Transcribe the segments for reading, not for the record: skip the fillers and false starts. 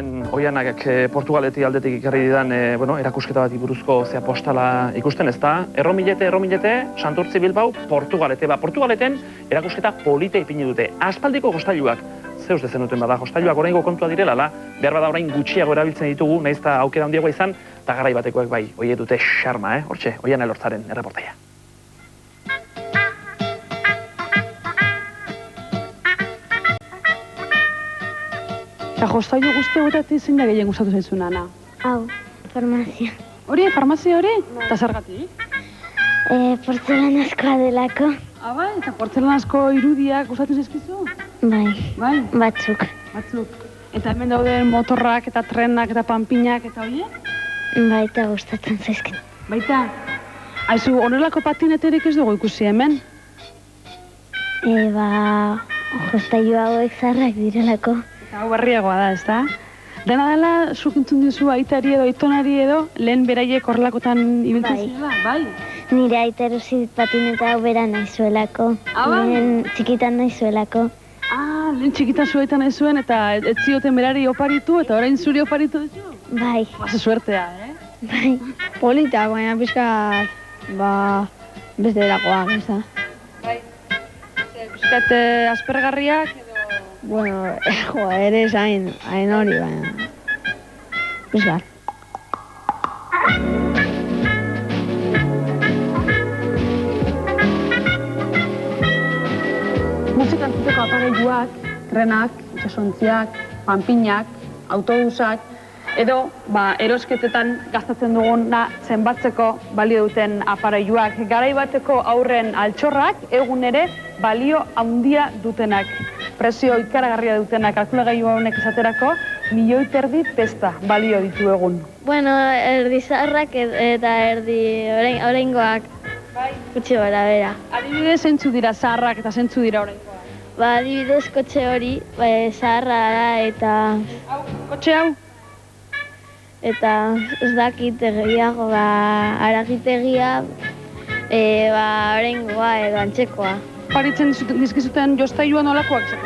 hemen Oianak Portugaleti aldetik ikarri didan erakusketa bat buruzko postala ikusten, ez da? Erromilete, Santurtzi Bilbao, Portugalete. Portugaleten erakusketa polita ipini dute. Aspaldiko hostailuak, zeus dezen duten bada, hostailuak oraingo kontua direla, behar bada orain gutxiago erabiltzen ditugu, nahiz eta aukera handiagoa izan, eta garai batekoek bai, oie dute xarma, hortxe, Oiana Elortzaren erreportaia. Eta hostailu guzti horretatik zein da gehien gustatu zaizun, Ana? Hau, farmazia. Hori, farmazia hori? Eta zergatik? Portzelanazkoa delako. Bai, eta portzelanazko irudiak gustatu zaizkizu? Bai, batzuk. Eta hemen dauden motorrak eta trenak eta panpinak eta hori? Baita gustatzen zaizkit. Baita? Aizu, honelako patineterik ez dugu ikusi hemen? Hostailu hauek zarrak direlako. Eta hau berriagoa da, ez da? Dena dela, zuk entzun dizu aitari edo aitonari edo, lehen beraiek horrelakotan ibiltzen zirela? Bai. Nire aita erosi patineta hau bera nahizuelako. Lehen txikitan nahizuelako. Lehen txikitan zuaitan nahi zuen eta ez zioten berari oparitu eta orain zuri oparitu duzu? Bai. Base suertea, Bai. Polita, baina pixkat, beste delakoak, ez da? Bai. Pixkat aspergarriak edo... Bueno, ere zain hori, baina... Pixkat. Musika entzuteko aparailuak, trenak, itsasontziak, panpinak, autobusak, edo erosketetan gastatzen duguna zenbatzeko balio duten aparailuak. Garai bateko aurren altxorrak egun ere balio handia dutenak. Prezio ikaragarria dutenak kalkulagailu honek esaterako, 1,5 milioi pesta balio ditu egun. Bueno, erdi zaharrak eta erdi oraingoak. Bai. Gutxi gara bera. Adibidez, zeintzu dira zaharrak eta zeintzu dira oraingoak? Adibidez, kotxe hori, zaharra da eta... Kotxe hau? Eta ez dakit gehiago, aragitegia, oraingoa edo antzekoa. Paritzen dizkizuten jostailua nolakoak zen?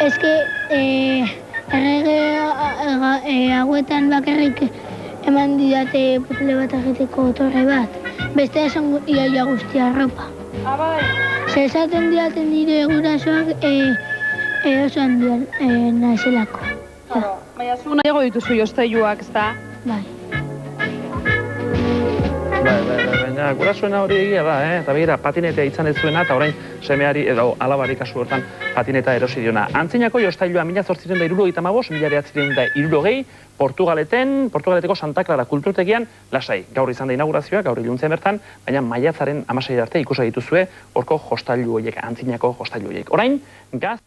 Eske, errege hauetan bakarrik eman didate puzzle bat egiteko torre bat. Beste esan iaia guztia arropa. Bai. Esaten diaten nire gurasoak oso handian nahizelako. Baina zu nahiago dituzu jostailuak, ez da? Bai. Baina gurasoena hori egia da, eta begira patinetea izan ez zuena, eta orain semeari edo alabari kasu hortan patineta erosi diona. Antzinako jostailua 1875, 1960, Portugaleteko Santa Clara kulturtegian lasai. Gaur izan da inaugurazioa, gaur iluntzen bertan, baina maiatzaren 16 arte ikusi dituzue horko jostailu horiek, antzinako jostailu horiek. Orain, gaz...